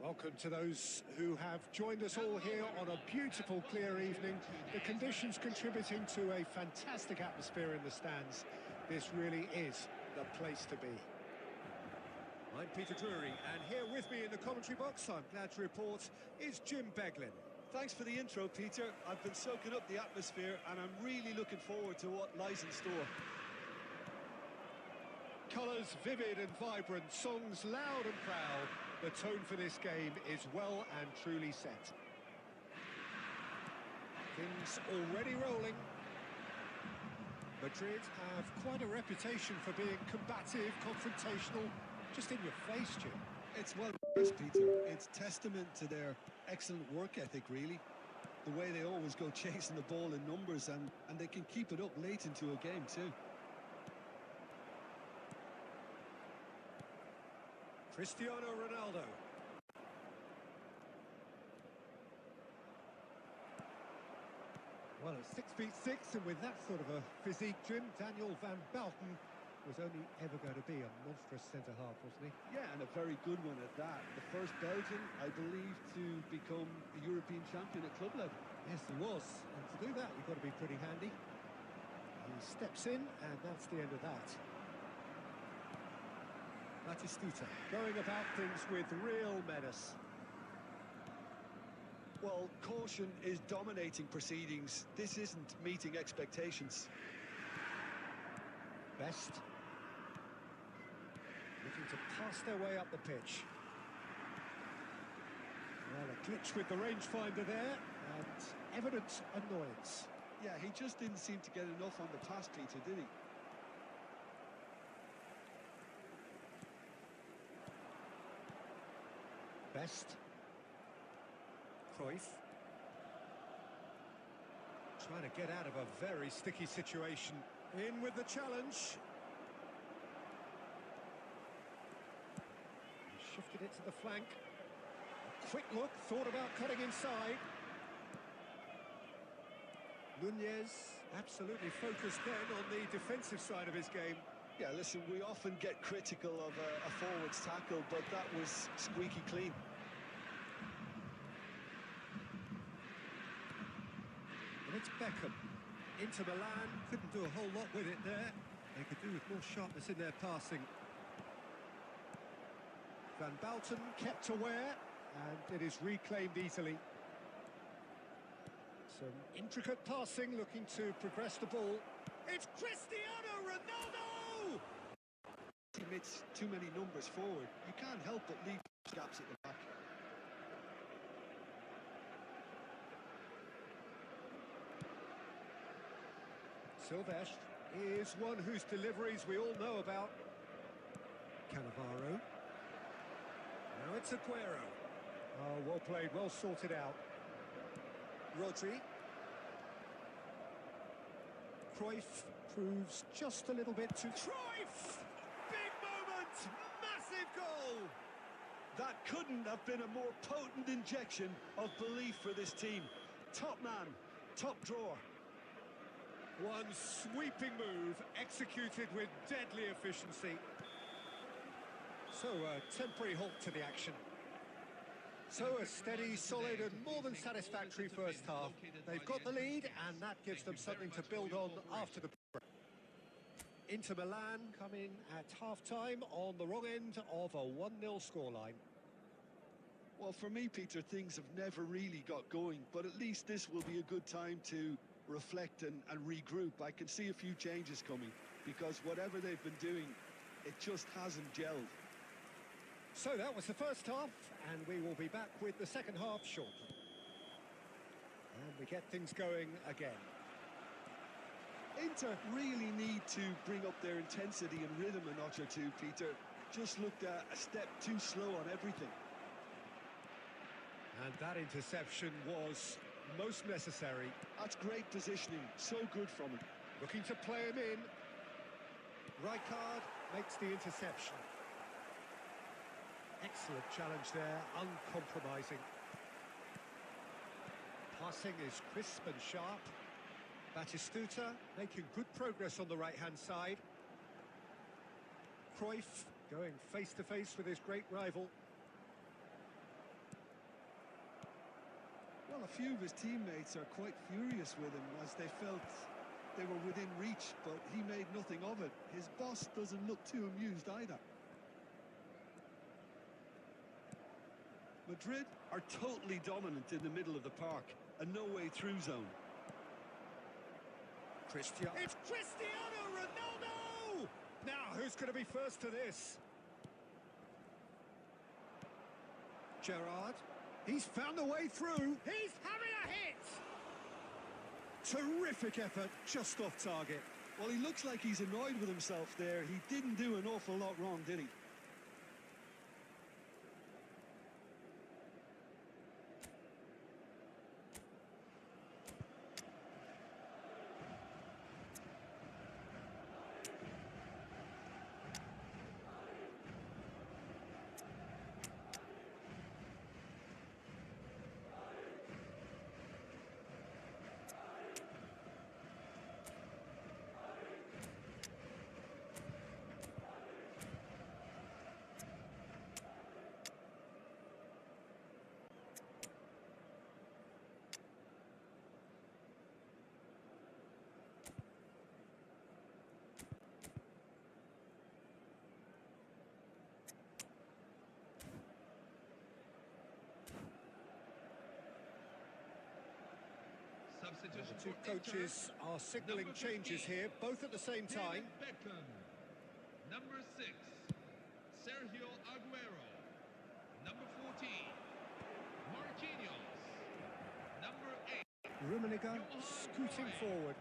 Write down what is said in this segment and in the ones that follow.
Welcome to those who have joined us all here on a beautiful, clear evening. The conditions contributing to a fantastic atmosphere in the stands. This really is the place to be. I'm Peter Drury, and here with me in the commentary box, I'm glad to report, is Jim Beglin. Thanks for the intro, Peter. I've been soaking up the atmosphere, and I'm really looking forward to what lies in store. Colours vivid and vibrant, songs loud and proud. The tone for this game is well and truly set. Things already rolling. Madrid have quite a reputation for being combative, confrontational, just in your face, Jim. It's well, Peter. It's testament to their excellent work ethic, really. The way they always go chasing the ball in numbers, and they can keep it up late into a game too. Cristiano Ronaldo. Well, at 6'6", and with that sort of a physique, Jim, Daniel Van Bouten was only ever going to be a monstrous centre-half, wasn't he? Yeah, and a very good one at that. The first Belgian, I believe, to become a European champion at club level. Yes, he was. And to do that, you've got to be pretty handy. He steps in, and that's the end of that. Batistuta going about things with real menace. Well, caution is dominating proceedings. This isn't meeting expectations. Best. Looking to pass their way up the pitch. Well, a glitch with the rangefinder there, and evident annoyance. Yeah, he just didn't seem to get enough on the pass, Peter, did he? Best. Cruyff. Trying to get out of a very sticky situation. In with the challenge. He shifted it to the flank. A quick look, thought about cutting inside. Nunez absolutely focused then on the defensive side of his game. Yeah, listen, we often get critical of a forward's tackle, but that was squeaky clean. And it's Beckham. Inter Milan couldn't do a whole lot with it there. They could do with more sharpness in their passing. Van Bouten kept aware, and it is reclaimed easily. Some intricate passing, looking to progress the ball. It's Cristiano Ronaldo! He admits too many numbers forward. You can't help but leave gaps at the back. Silvestre is one whose deliveries we all know about. Cannavaro. Now it's Aguero. Oh, well played, well sorted out. Rodri. Cruyff proves just a little bit too... Cruyff! Big moment! Massive goal! That couldn't have been a more potent injection of belief for this team. Top man, top drawer. One sweeping move, executed with deadly efficiency. So, a temporary halt to the action. So, a steady, solid and more than satisfactory first half. They've got the lead, and that gives them something to build on after the break. Inter Milan come in at half-time on the wrong end of a 1-0 scoreline. Well, for me, Peter, things have never really got going, but at least this will be a good time to reflect and regroup. I can see a few changes coming, because whatever they've been doing, it just hasn't gelled. So that was the first half, and we will be back with the second half shortly. And we get things going again. Inter really need to bring up their intensity and rhythm a notch or two, Peter. Just looked a step too slow on everything. And that interception was most necessary. That's great positioning, so good from him. Looking to play him in. Rijkaard makes the interception. Excellent challenge there, uncompromising. Passing is crisp and sharp. Batistuta making good progress on the right-hand side. Cruyff going face-to-face with his great rival. Well, a few of his teammates are quite furious with him as they felt they were within reach, but he made nothing of it. His boss doesn't look too amused either. Madrid are totally dominant in the middle of the park, a no-way through zone. Cristiano. It's Cristiano Ronaldo! Now, who's going to be first to this? Gerrard. He's found a way through. He's having a hit! Terrific effort, just off target. Well, he looks like he's annoyed with himself there. He didn't do an awful lot wrong, did he? The two coaches are signalling changes here, both at the same time. Beckham. Number 6, Sergio Aguero. Number 14, Marquinhos. Number 8, Rummenigge scooting forward.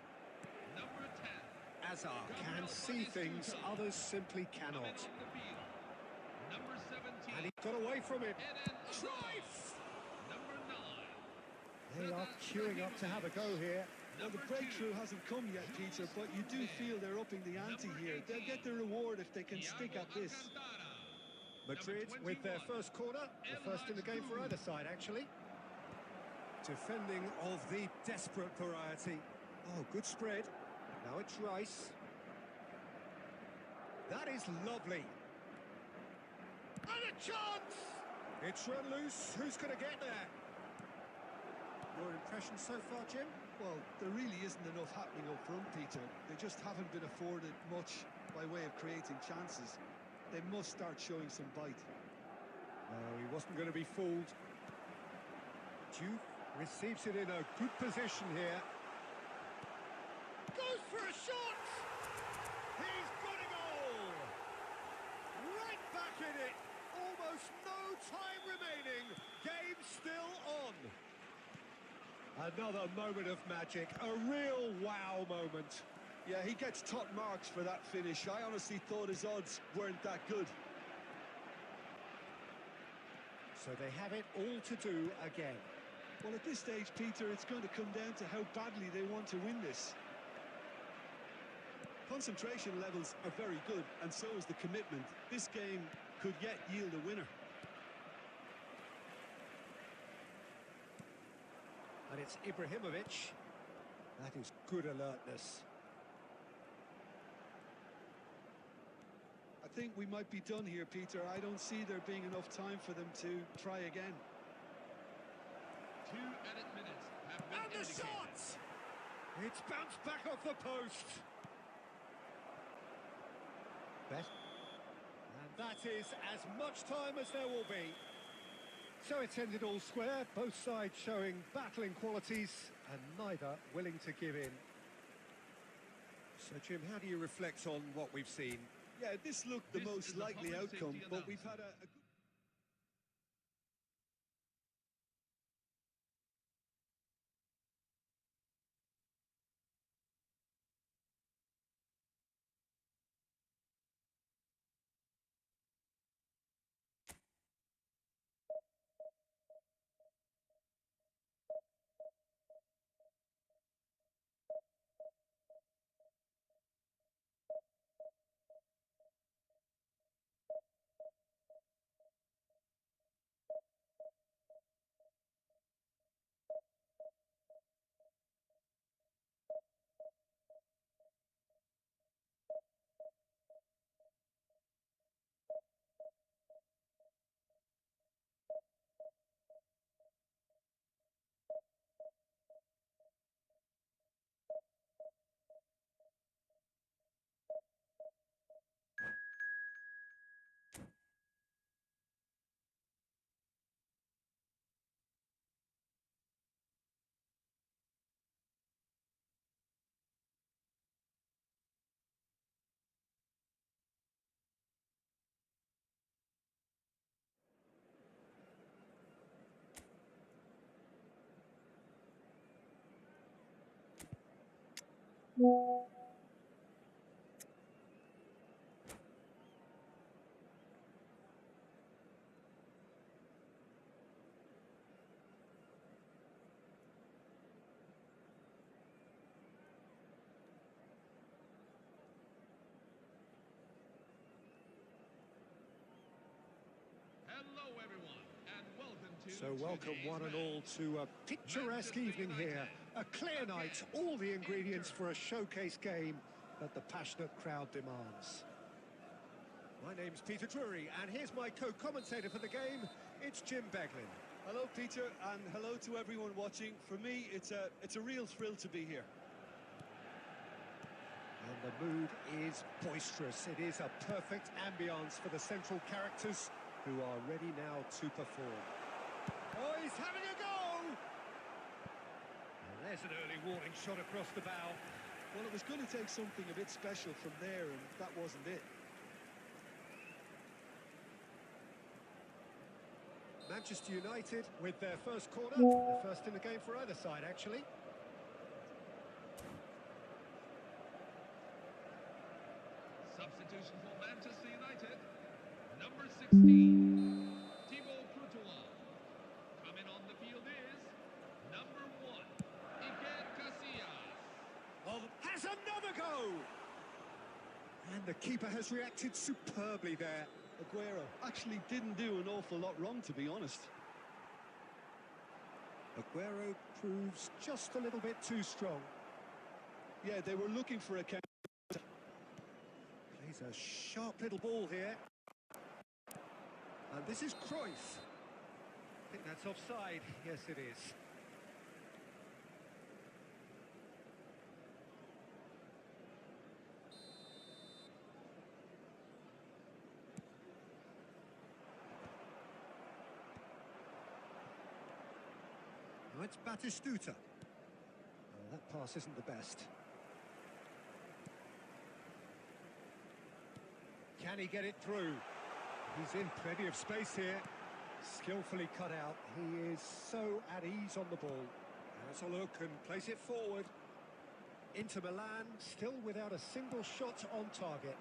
Number 10, Hazard can see things others simply cannot. coming on the field. Number 17, And he got away from it. Eden Hazard. Drive! Number 9, They are queuing up to have a go here. Well, the breakthrough hasn't come yet, Peter, but you do feel they're upping the ante here. They'll get the reward if they can stick at this. Madrid with their first corner, the first in the game for either side, actually. Defending of the desperate variety. Oh, good spread. Now it's Rice. That is lovely. And a chance! It's run loose. Who's going to get there? Your impression so far, Jim? Well, there really isn't enough happening up front, Peter. They just haven't been afforded much by way of creating chances. They must start showing some bite. No, he wasn't going to be fooled. Juve receives it in a good position here. Goes for a shot! He's got a goal! Right back in it! Almost no time remaining. Game still on. Another moment of magic, a real wow moment. Yeah, he gets top marks for that finish. I honestly thought his odds weren't that good. So they have it all to do again. Well, at this stage, Peter, it's going to come down to how badly they want to win this. Concentration levels are very good, and so is the commitment. This game could yet yield a winner. And it's Ibrahimovic. That is good alertness. I think we might be done here, Peter. I don't see there being enough time for them to try again. 2 added minutes have been And the indicated. shot! It's bounced back off the post. Best. And that is as much time as there will be. So it's ended all square, both sides showing battling qualities and neither willing to give in. So, Jim, how do you reflect on what we've seen? Yeah, this looked the This most is the likely public outcome, safety but we've had announcement. a good... Hello, everyone, and welcome to So welcome today's one and match. all to a picturesque Manchester evening here. United A clear night, against all the ingredients Inter. for a showcase game that the passionate crowd demands. My name's Peter Drury, and here's my co-commentator for the game. It's Jim Beglin. Hello, Peter, and hello to everyone watching. For me, it's a real thrill to be here. And the mood is boisterous. It is a perfect ambience for the central characters who are ready now to perform. Oh, he's having a go! And there's an early warning shot across the bow. Well, it was going to take something a bit special from there, and that wasn't it. Manchester United with their first corner. The first in the game for either side, actually. Substitution for Manchester United. Number 16, Thibaut Courtois. Coming on the field is number 1, Iker Casillas. Oh, has another go! And the keeper has reacted superbly there. Aguero actually didn't do an awful lot wrong, to be honest. Aguero proves just a little bit too strong. Yeah, they were looking for a counter. Plays a sharp little ball here. And this is Cruyff. I think that's offside. Yes, it is. Now it's Batistuta. Oh, that pass isn't the best. Can he get it through? He's in plenty of space here. Skillfully cut out. He is so at ease on the ball. Has a look and plays it forward. Inter Milan still without a single shot on target.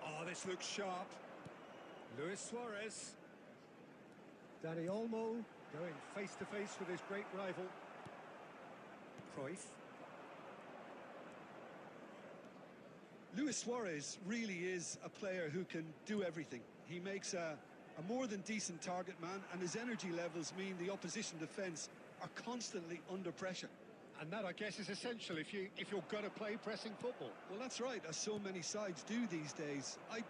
Oh, this looks sharp. Luis Suarez. Dani Olmo going face-to-face with his great rival. Cruyff. Luis Suarez really is a player who can do everything. He makes a more than decent target man, and his energy levels mean the opposition defence are constantly under pressure. And that, I guess, is essential if you're going to play pressing football. Well, that's right, as so many sides do these days. I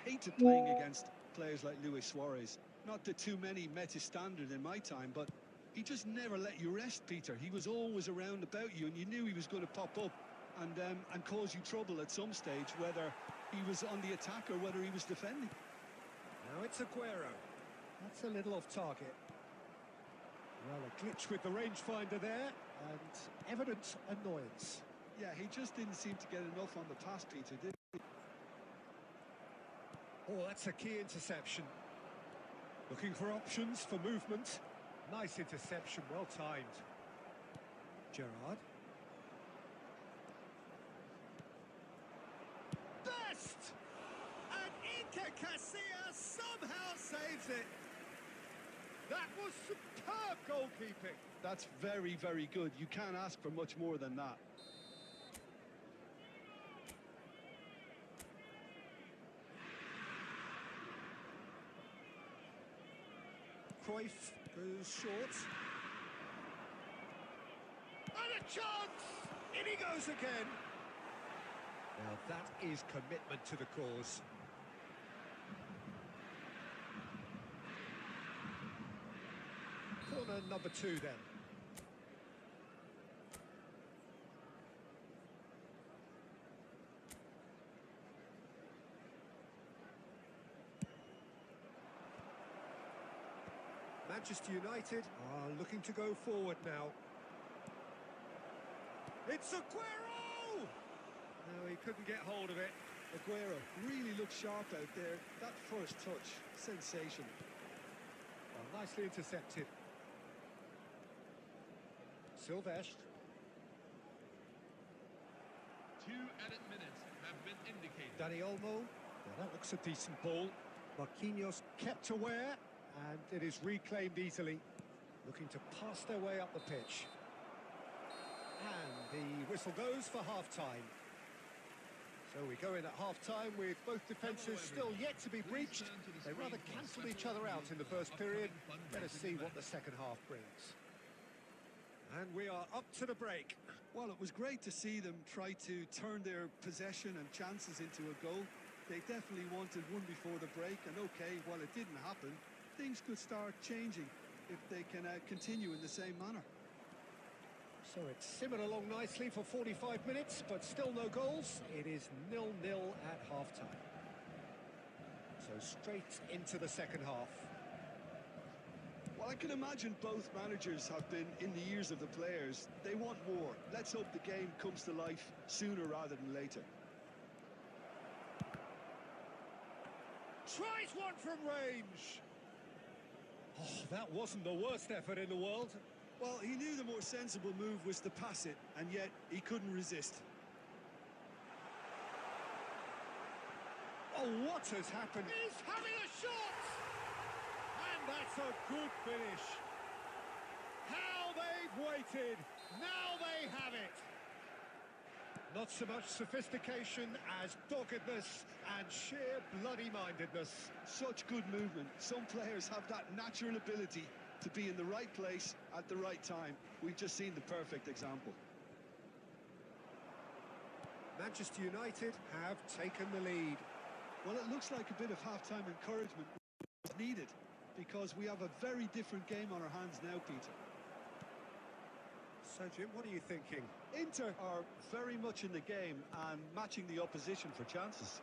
hated playing against players like Luis Suarez. Not that too many met his standard in my time, but he just never let you rest, Peter. He was always around about you, and you knew he was going to pop up and cause you trouble at some stage, whether he was on the attack or whether he was defending. Now it's Aguero. That's a little off target. Well, a glitch with the rangefinder there, and evident annoyance. Yeah, he just didn't seem to get enough on the pass, Peter, did he? Oh, that's a key interception. Looking for options for movement. Nice interception, well timed. Gerrard. Best! And Iker Casillas somehow saves it. That was superb goalkeeping. That's very, very good. You can't ask for much more than that. Cruyff goes short. And a chance! In he goes again. Now that is commitment to the cause. Corner number 2 then. Manchester United are looking to go forward now. It's Aguero! No, he couldn't get hold of it. Aguero really looked sharp out there. That first touch, sensational. Well, nicely intercepted. Silvestre. Dani Olmo. Well, that looks a decent ball. Marquinhos kept aware, and it is reclaimed easily. Looking to pass their way up the pitch. And the whistle goes for half-time. So we go in at half-time with both defences still yet to be breached. They rather cancelled each other out in the first period. Let us see what the second half brings. And we are up to the break. Well, it was great to see them try to turn their possession and chances into a goal. They definitely wanted one before the break, and okay, while it didn't happen, things could start changing if they can continue in the same manner. So it's simmered along nicely for 45 minutes, but still no goals. It is 0-0 at half-time. So straight into the second half. Well, I can imagine both managers have been in the ears of the players. They want more. Let's hope the game comes to life sooner rather than later. Tries one from range. Oh, that wasn't the worst effort in the world. Well, he knew the more sensible move was to pass it, and yet he couldn't resist. Oh, what has happened? He's having a shot! And that's a good finish. How they've waited. Now they have it. Not so much sophistication as doggedness and sheer bloody-mindedness. Such good movement. Some players have that natural ability to be in the right place at the right time. We've just seen the perfect example. Manchester United have taken the lead. Well, it looks like a bit of half-time encouragement is needed, because we have a very different game on our hands now, Peter. So, Jim, what are you thinking? Inter are very much in the game and matching the opposition for chances.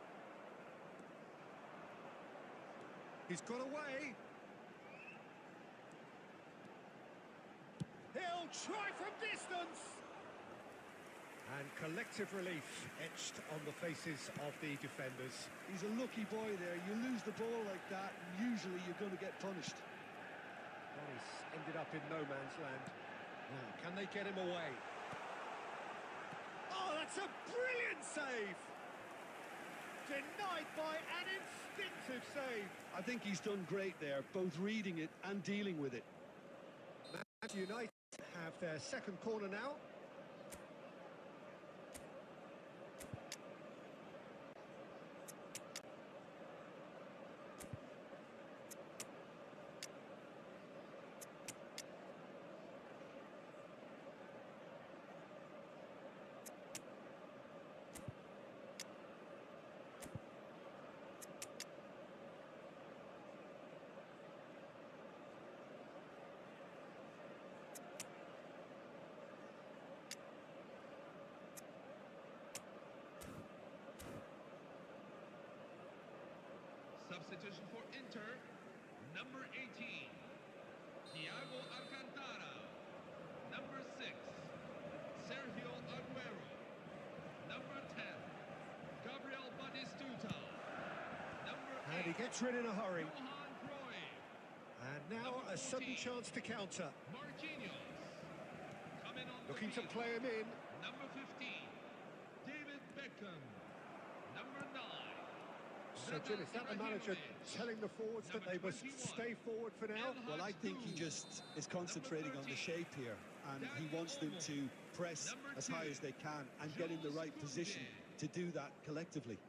He's got away. He'll try from distance. And collective relief etched on the faces of the defenders. He's a lucky boy there. You lose the ball like that, and usually you're going to get punished. Well, he's ended up in no man's land. Now, can they get him away? Oh, that's a brilliant save! Denied by an instinctive save. I think he's done great there, both reading it and dealing with it. Manchester United have their second corner now. Substitution for Inter, number 18, Thiago Alcantara. Number 6, Sergio Aguero. Number 10, Gabriel Batistuta. Number 8, And he gets rid in a hurry. Johan Cruyff. And now a sudden chance to counter. Marquinhos. Coming on Looking the to field. play him in. Number 15, David Beckham. Number 9. So, Jim, is that the manager telling the forwards that they must stay forward for now? Well, I think he just is concentrating on the shape here, and he wants them to press as high as they can and get in the right position to do that collectively.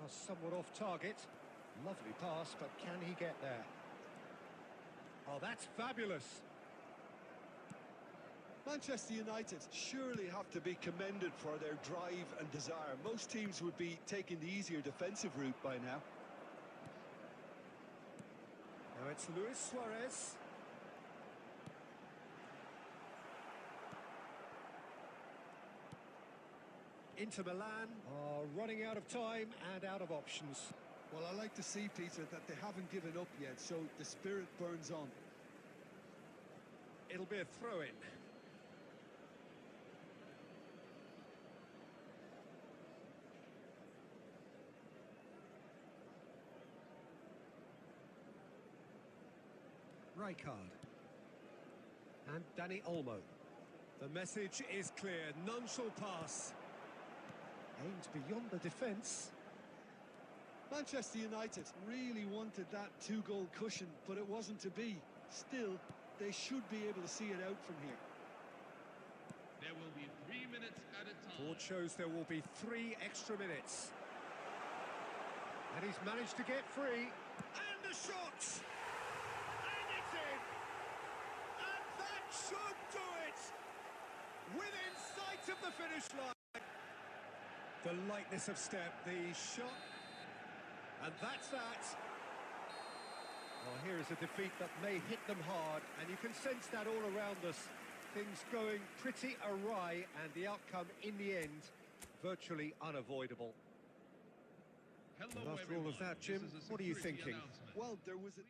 Pass somewhat off target. Lovely pass, but can he get there? Oh, that's fabulous. Manchester United surely have to be commended for their drive and desire. Most teams would be taking the easier defensive route by now. Now it's Luis Suarez. Inter Milan are running out of time and out of options. Well, I like to see, Peter, that they haven't given up yet, so the spirit burns on. It'll be a throw-in. Rijkaard. And Danny Olmo. The message is clear, none shall pass. Aimed beyond the defence. Manchester United really wanted that two-goal cushion, but it wasn't to be. Still, they should be able to see it out from here. There will be 3 minutes at a time. Board shows there will be 3 extra minutes. And he's managed to get free. And the shot! And it's in! And that should do it! Within sight of the finish line. The lightness of step, the shot. And that's that. Well, here is a defeat that may hit them hard, and you can sense that all around us. Things going pretty awry, and the outcome in the end, virtually unavoidable. Hello, And after all of that, Jim, This is a what are you security thinking? announcement. Well, there was a...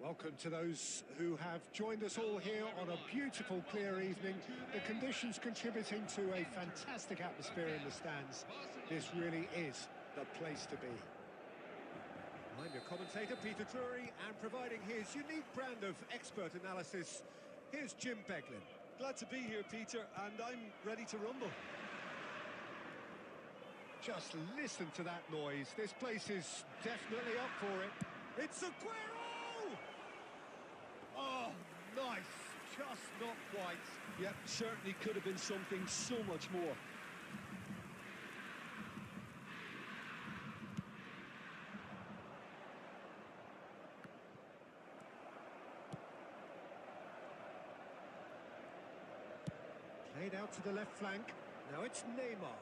Welcome to those who have joined us all here on a beautiful, clear evening. The conditions contributing to a fantastic atmosphere in the stands. This really is the place to be. I'm your commentator, Peter Drury, and providing his unique brand of expert analysis, here's Jim Beglin. Glad to be here, Peter, and I'm ready to rumble. Just listen to that noise. This place is definitely up for it. It's Aguero! Oh, nice. Just not quite. Yep, certainly could have been something so much more. Played out to the left flank. Now it's Neymar. Well,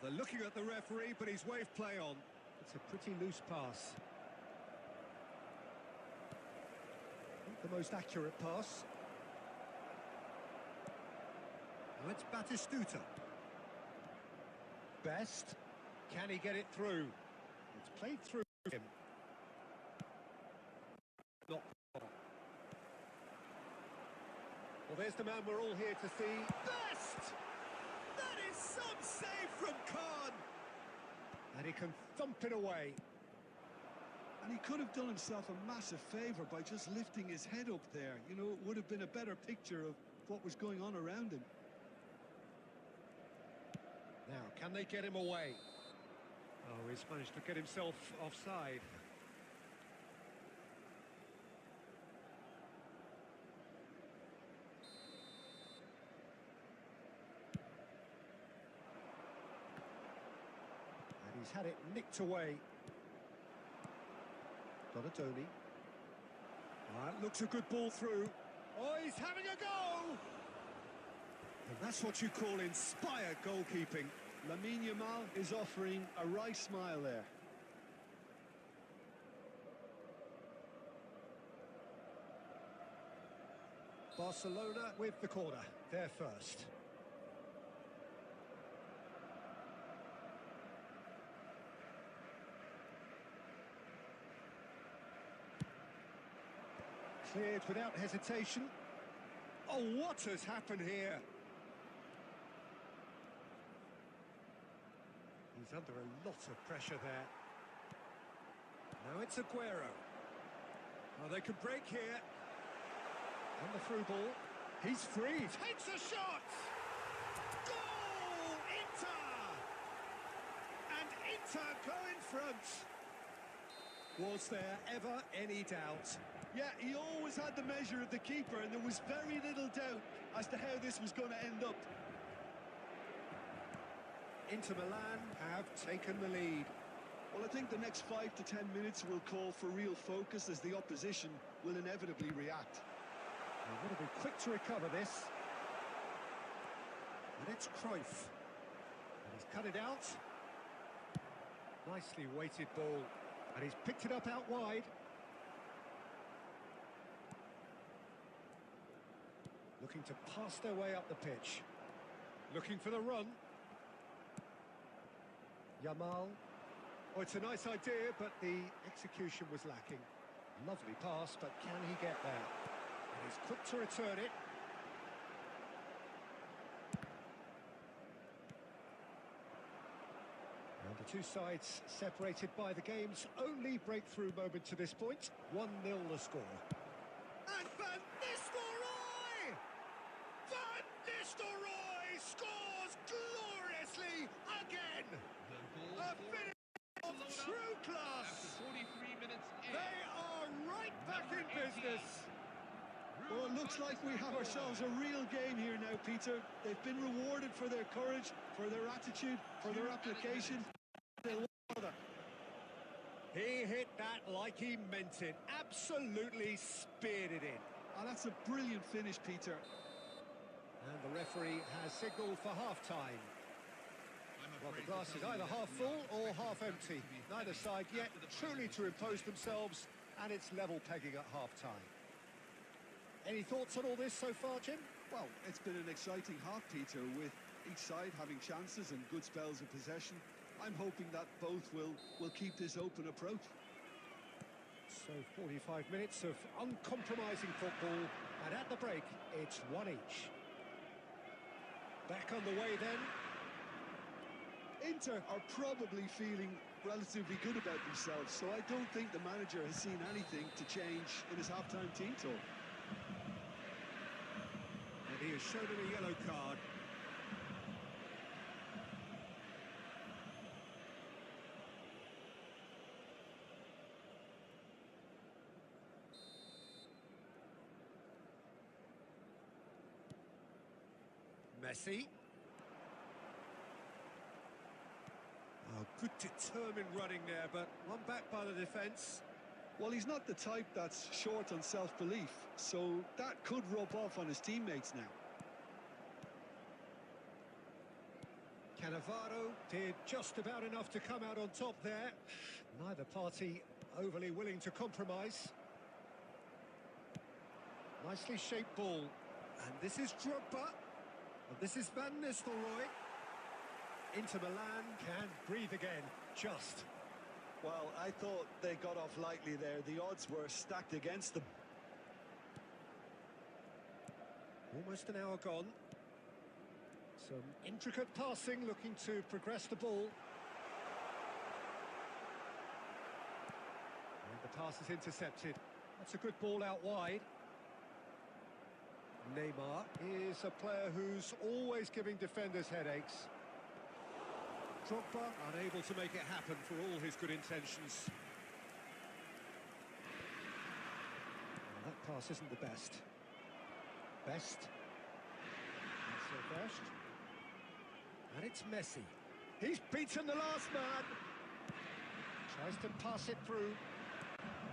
they're looking at the referee, but he's waved play on. It's a pretty loose pass. Not the most accurate pass. Now it's Batistuta. Best. Can he get it through? It's played through him. Not. Well, there's the man we're all here to see. Best! That is some save from Khan! And he can thump it away. And he could have done himself a massive favour by just lifting his head up there. You know, it would have been a better picture of what was going on around him. Now, can they get him away? Oh, he's managed to get himself offside. He's had it nicked away. Donatoni. That looks a good ball through. Oh, he's having a go! And that's what you call inspired goalkeeping. Lamine Yamal is offering a right smile there. Barcelona with the corner. They're first. Cleared without hesitation. Oh, what has happened here? He's under a lot of pressure there. Now it's Aguero. Oh, they could break here. And the through ball. He's free. Takes a shot! Goal! Inter! And Inter go in front. Was there ever any doubt? Yeah, he always had the measure of the keeper, and there was very little doubt as to how this was going to end up. Inter Milan have taken the lead. Well, I think the next 5 to 10 minutes will call for real focus as the opposition will inevitably react. They want to be quick to recover this. And it's Cruyff. And he's cut it out. Nicely weighted ball. And he's picked it up out wide. Looking to pass their way up the pitch. Looking for the run. Yamal. Oh, it's a nice idea, but the execution was lacking. Lovely pass, but can he get there? And he's quick to return it. And the two sides separated by the game's only breakthrough moment to this point. 1-0 the score. And Van Nistelrooy! Van Nistelrooy scores gloriously again! The goal A for finish of true class! after 43 minutes in. They are right back in business! Well, it looks like we have ourselves a real game here now, Peter. They've been rewarded for their courage, for their attitude, for their application. He hit that like he meant it. Absolutely speared it in. Oh, that's a brilliant finish, Peter. And the referee has signalled for half-time. Well, the glass is either half full or half empty. Neither side yet truly to impose themselves, and it's level pegging at half-time. Any thoughts on all this so far, Jim? Well, it's been an exciting half, Peter, with each side having chances and good spells of possession. I'm hoping that both will keep this open approach. So 45 minutes of uncompromising football, and at the break, it's one each. Back on the way then. Inter are probably feeling relatively good about themselves, so I don't think the manager has seen anything to change in his half-time team talk. And he has shown him a yellow card. Messi. Oh, good determined running there, but one back by the defence. Well, he's not the type that's short on self-belief, so that could rub off on his teammates now. Cannavaro did just about enough to come out on top there. Neither party overly willing to compromise. Nicely shaped ball. And this is Drogba. And this is Van Nistelrooy. Inter Milan can breathe again, just. Well, I thought they got off lightly there. The odds were stacked against them. Almost an hour gone. Some intricate passing, looking to progress the ball. And the pass is intercepted. That's a good ball out wide. Neymar is a player who's always giving defenders headaches. Drogba unable to make it happen for all his good intentions. Well, that pass isn't the best. Best. That's their best. And it's Messi. He's beaten the last man. Tries to pass it through.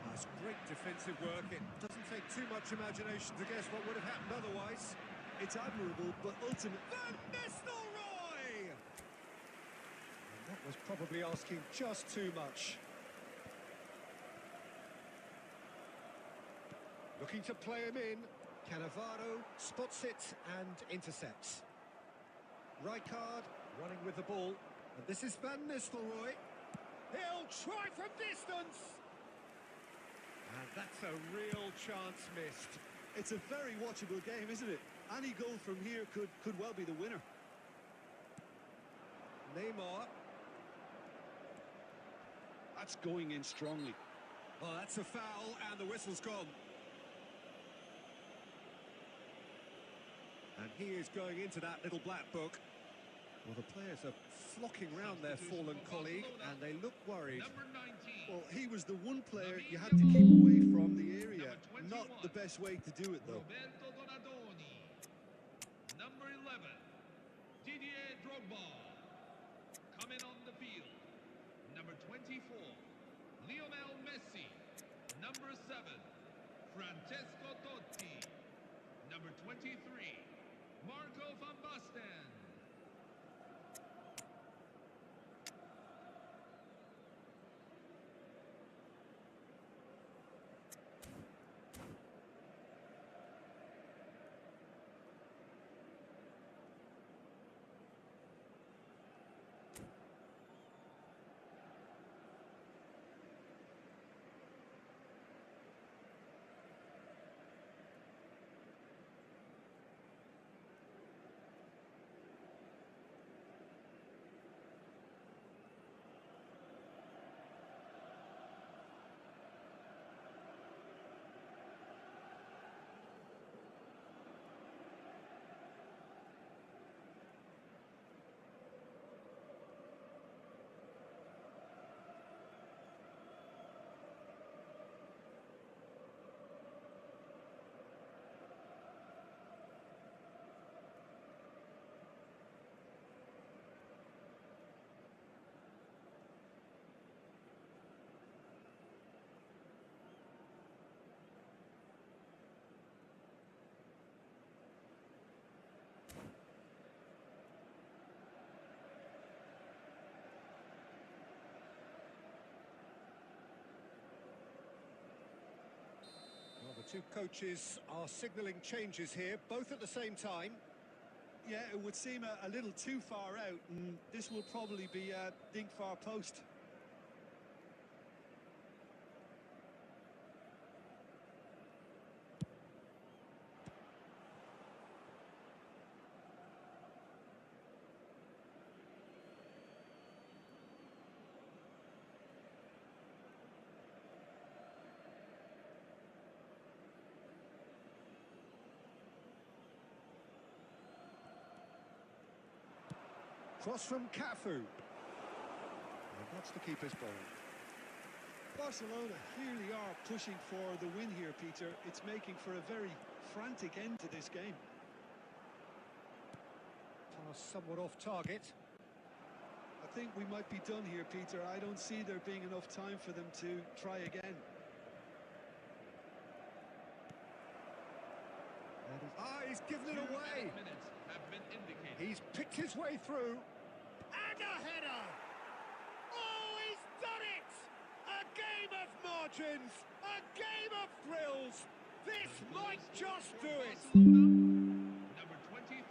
That's great defensive work. It doesn't take too much imagination to guess what would have happened otherwise. It's admirable, but ultimately... Van Nistelrooy! And that was probably asking just too much. Looking to play him in. Cannavaro spots it and intercepts. Rijkaard running with the ball. And this is Van Nistelrooy. He'll try from distance! And that's a real chance missed. It's a very watchable game, isn't it? Any goal from here could well be the winner. Neymar. That's going in strongly. Well, that's a foul, and the whistle's gone. And he is going into that little black book. Well, the players are flocking round their fallen colleague, and they look worried. Number 19. Well, he was the one player you had to keep away from the area. Not the best way to do it, though. Roberto Donadoni. Number 11. Didier Drogba. Coming on the field. Number 24. Lionel Messi. Number 7. Francesco Totti. Number 23. Marco van Basten. Well, the two coaches are signalling changes here, both at the same time. Yeah, it would seem a little too far out, and this will probably be a dink far post. Cross from Cafu. And that's the keeper's ball. Barcelona clearly are pushing for the win here, Peter. It's making for a very frantic end to this game. Pass somewhat off target. I think we might be done here, Peter. I don't see there being enough time for them to try again. He's given it away. Minutes have been indicated. He's picked his way through. And a header! Oh, he's done it! A game of margins! A game of thrills! This might just do it! Number 23.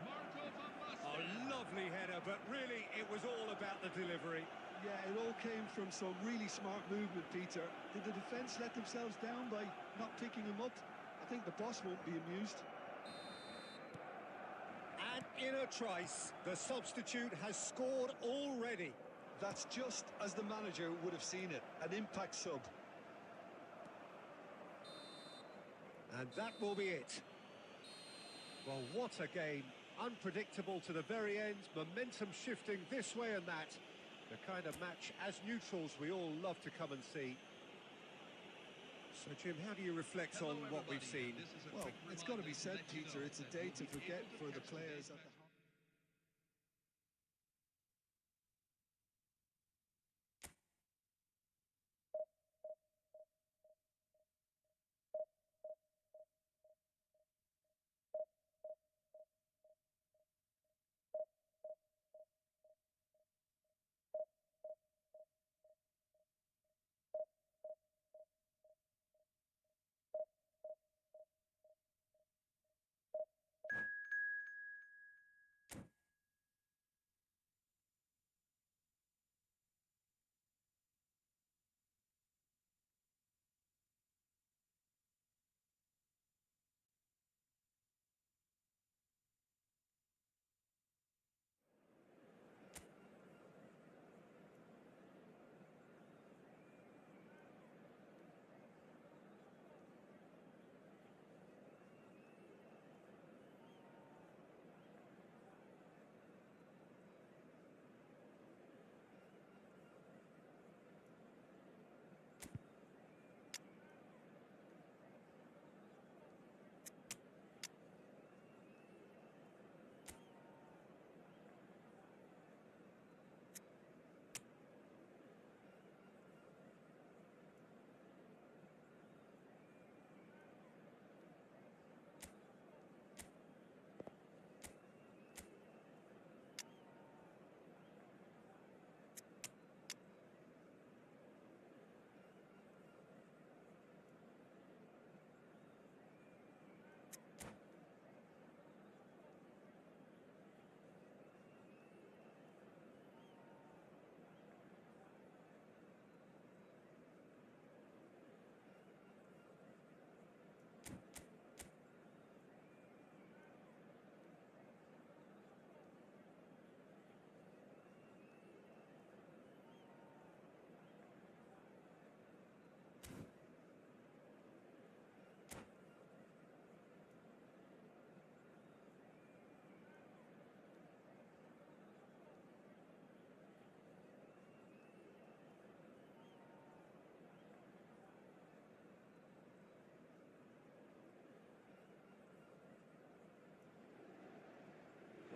Marco van Basten. A lovely header, but really it was all about the delivery. Yeah, it all came from some really smart movement, Peter. Did the defence let themselves down by not picking him up? I think the boss won't be amused. And in a trice, the substitute has scored already. That's just as the manager would have seen it, an impact sub. And that will be it. Well, what a game. Unpredictable to the very end, momentum shifting this way and that. The kind of match, as neutrals, we all love to come and see. So, Jim, how do you reflect on what we've seen? Well, it's got to be said, Peter, it's a day to forget for the players at the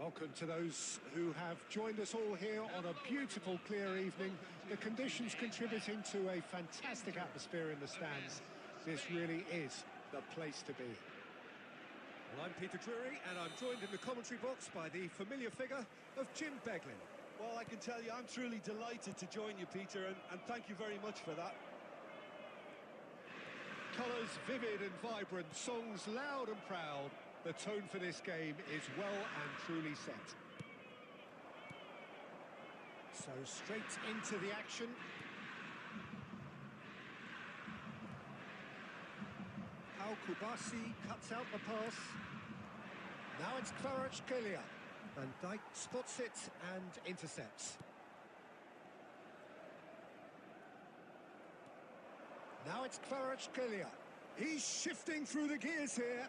Welcome to those who have joined us all here on a beautiful, clear evening. The conditions contributing to a fantastic atmosphere in the stands. This really is the place to be. Well, I'm Peter Drury, and I'm joined in the commentary box by the familiar figure of Jim Beglin. Well, I can tell you, I'm truly delighted to join you, Peter, and thank you very much for that. Colours vivid and vibrant, songs loud and proud. The tone for this game is well and truly set. So straight into the action. Pau Kubasi cuts out the pass. Now it's Kvaratskhelia. Van Dijk spots it and intercepts. Now it's Kvaratskhelia. He's shifting through the gears here.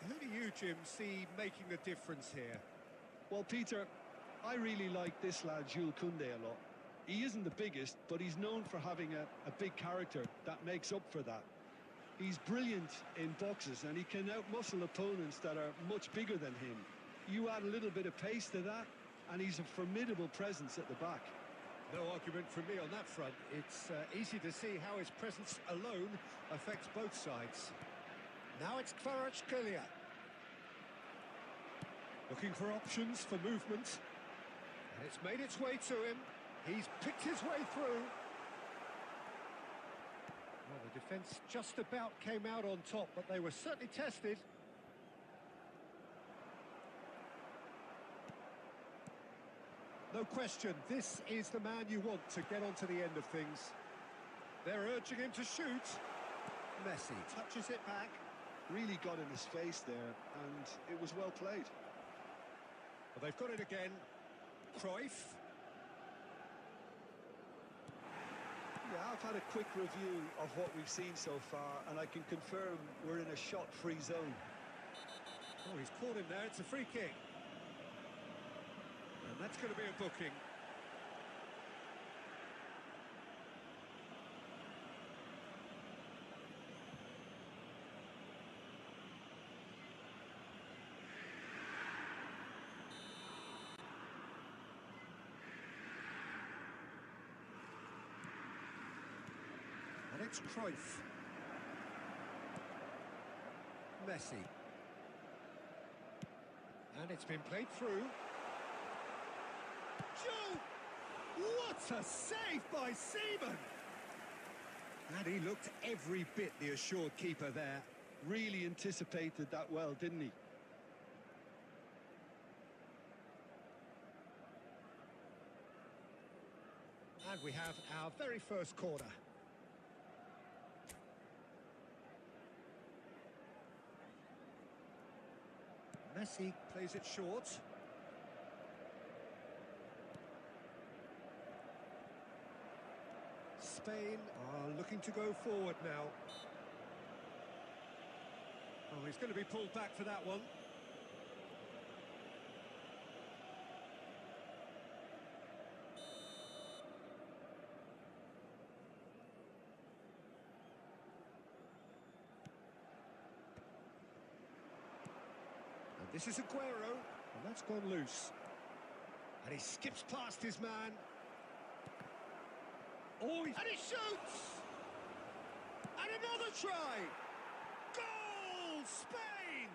Who do you, Jim, see making the difference here? Well, Peter, I really like this lad, Jules Koundé, a lot. He isn't the biggest, but he's known for having a big character that makes up for that. He's brilliant in boxes, and he can outmuscle opponents that are much bigger than him. You add a little bit of pace to that, and he's a formidable presence at the back. No argument from me on that front. It's easy to see how his presence alone affects both sides. Now it's Kvaratskhelia. Looking for options for movement. And it's made its way to him. He's picked his way through. Well, the defence just about came out on top, but they were certainly tested. No question, this is the man you want to get onto the end of things. They're urging him to shoot. Messi touches it back. Really got in his face there, and it was well played. Well, they've got it again. Cruyff. Yeah, I've had a quick review of what we've seen so far, and I can confirm we're in a shot-free zone. Oh, he's caught him there. It's a free kick. And that's going to be a booking. And it's Cruyff. Messi. And it's been played through. Joe! What a save by Seaman! And he looked every bit the assured keeper there. Really anticipated that well, didn't he? And we have our very first corner. Messi plays it short. Spain are looking to go forward now. Oh, he's going to be pulled back for that one. And this is Aguero, and that's gone loose. And he skips past his man. Oh, and he shoots! And another try! Goal! Spain!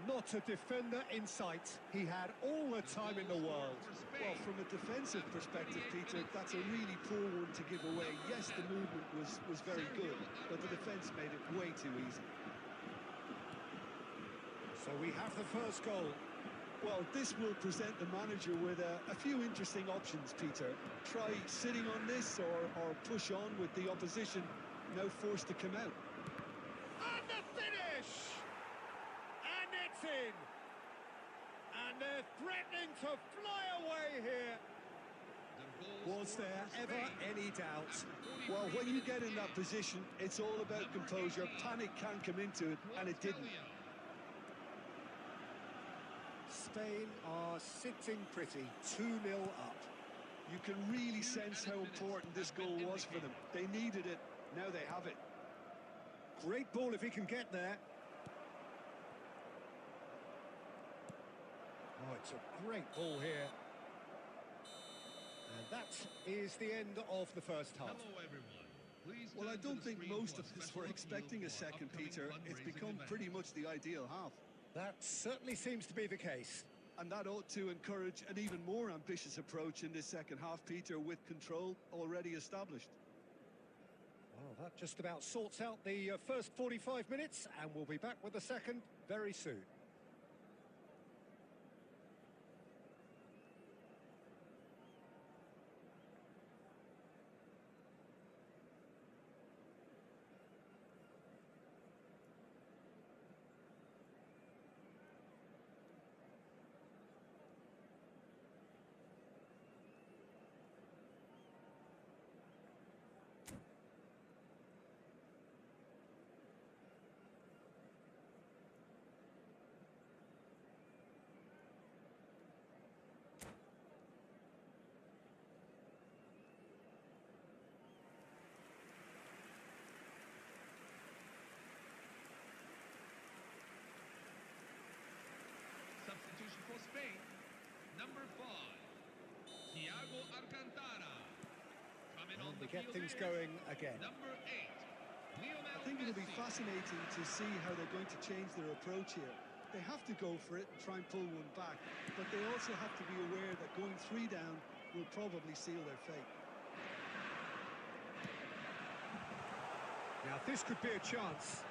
Not a defender in sight. He had all the time in the world. Well, from a defensive perspective, Peter, that's a really poor one to give away. Yes, the movement was very good, but the defence made it way too easy. So we have the first goal. Well, this will present the manager with a few interesting options, Peter. Try sitting on this or push on with the opposition now forced to come out. And the finish! And it's in! And they're threatening to fly away here. Was there ever any doubt? Well, when you get in that position, it's all about composure. Panic can come into it, and it didn't. Spain are sitting pretty, 2-0 up. You can really sense how important this goal was for them. They needed it, now they have it. Great ball if he can get there. Oh, it's a great ball here. And that is the end of the first half. Hello, everyone. Please Well, I turn to don't the think screen most for of a us special were appeal expecting a for second, upcoming Peter. It's fundraising become event. pretty much the ideal half. That certainly seems to be the case. And that ought to encourage an even more ambitious approach in this second half, Peter, with control already established. Well, that just about sorts out the first 45 minutes, and we'll be back with the second very soon. Substitution for Spain. Number 5, Thiago Alcantara. Coming on And the we get field things is going again. Number 8, Lionel I think it'll be Messi. fascinating to see how they're going to change their approach here. They have to go for it and try and pull one back, but they also have to be aware that going 3 down will probably seal their fate. Now, this could be a chance.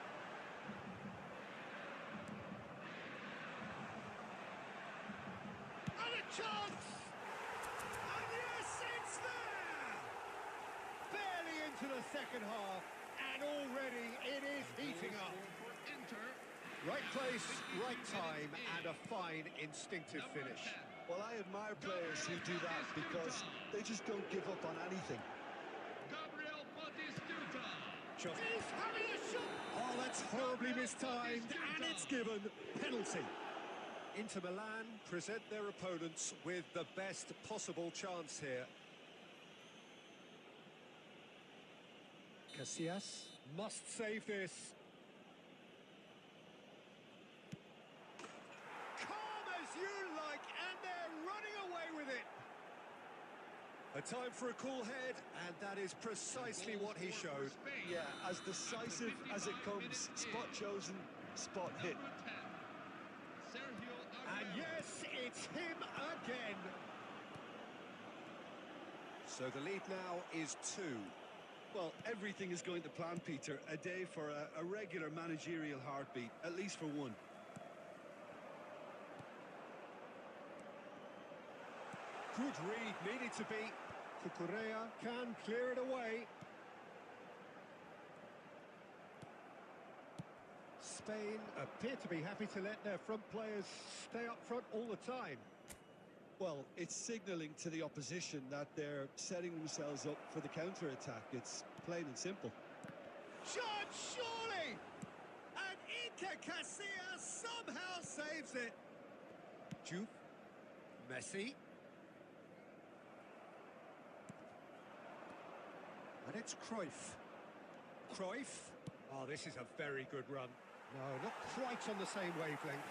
And a chance! And yes, it's there! Barely into the second half, and already it is heating up. For Inter. Right place, right time, and a fine instinctive Number finish. 10, Well, I admire players who do that because they just don't give up on anything. Gabriel Batistuta. Just he's having a shot! Oh, that's horribly mistimed, and it's given penalty. Inter Milan present their opponents with the best possible chance here. Casillas must save this. Calm as you like, and they're running away with it. A time for a cool head, and that is precisely what he showed. Yeah, as decisive as it comes, spot chosen, spot hit. Number 10, Sergio And Aguero. yes, it's him again. So the lead now is 2. Well, everything is going to plan, Peter. A day for a regular managerial heartbeat, at least for one. Good read, needed to be. Cucurella can clear it away. Spain appear to be happy to let their front players stay up front all the time. Well, it's signalling to the opposition that they're setting themselves up for the counter-attack. It's plain and simple. Shot, surely! And Iker Casillas somehow saves it. Juve, Messi. And it's Cruyff. Cruyff. Oh, this is a very good run. No, not quite on the same wavelength.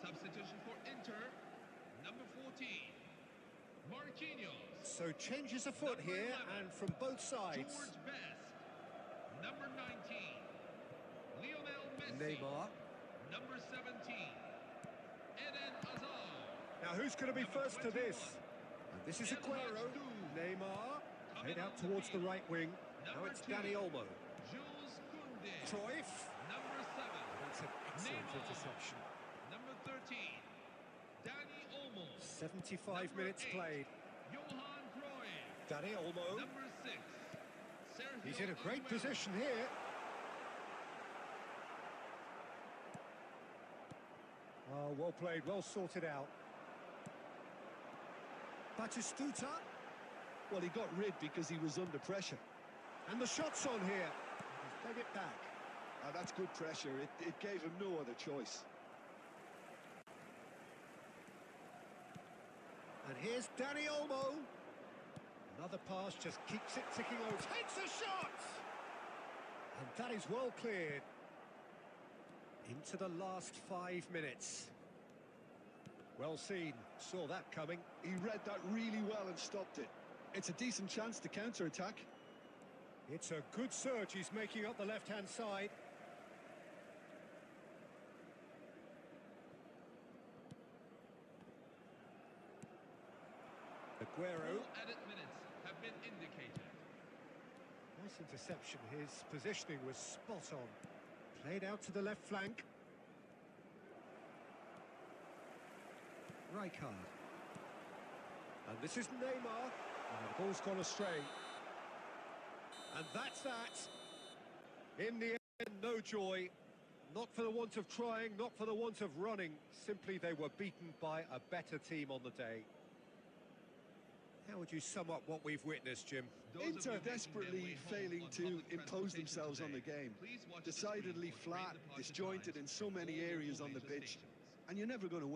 Substitution for Inter. Number 14, Marquinhos. So changes afoot here, and from both sides. George Best. Messi. Neymar. Number 17, Eden Hazard. Now who's going to be Number first to 21. this? And this is El Aguero. Hadji. Neymar. Coming Played out on the towards the field. right wing. Now Number it's 2, Dani Olmo. Jules Koundé. Cruyff. Number 7, That's an excellent Neymar. interception. Number 13, Dani Olmo. 75 Number minutes 8, played. Johan Cruyff. Dani Olmo. Number 6, Sergio He's in a great Aguero. position here. Oh, well played, well sorted out. Batistuta. Well, he got rid because he was under pressure. And the shot's on here. He's played it back. That's good pressure. It gave him no other choice. And here's Dani Olmo. Another pass, just keeps it ticking over. Takes a shot! And that is well cleared. Into the last 5 minutes. Well seen, saw that coming. He read that really well and stopped it. It's a decent chance to counter-attack. It's a good surge he's making up the left-hand side. Aguero. Full added minutes have been indicated. Nice interception. His positioning was spot on. Played out to the left flank. Rijkaard. And this is Neymar. And the ball's gone astray. And that's that. In the end, no joy. Not for the want of trying, not for the want of running. Simply they were beaten by a better team on the day. How would you sum up what we've witnessed, Jim? Those of you Inter making their desperately way home failing on to public impose transportation themselves on the today, game. please watch the screen Decidedly for train flat, departure disjointed times in so for many all areas local on the major pitch. stations. And you're never going to win.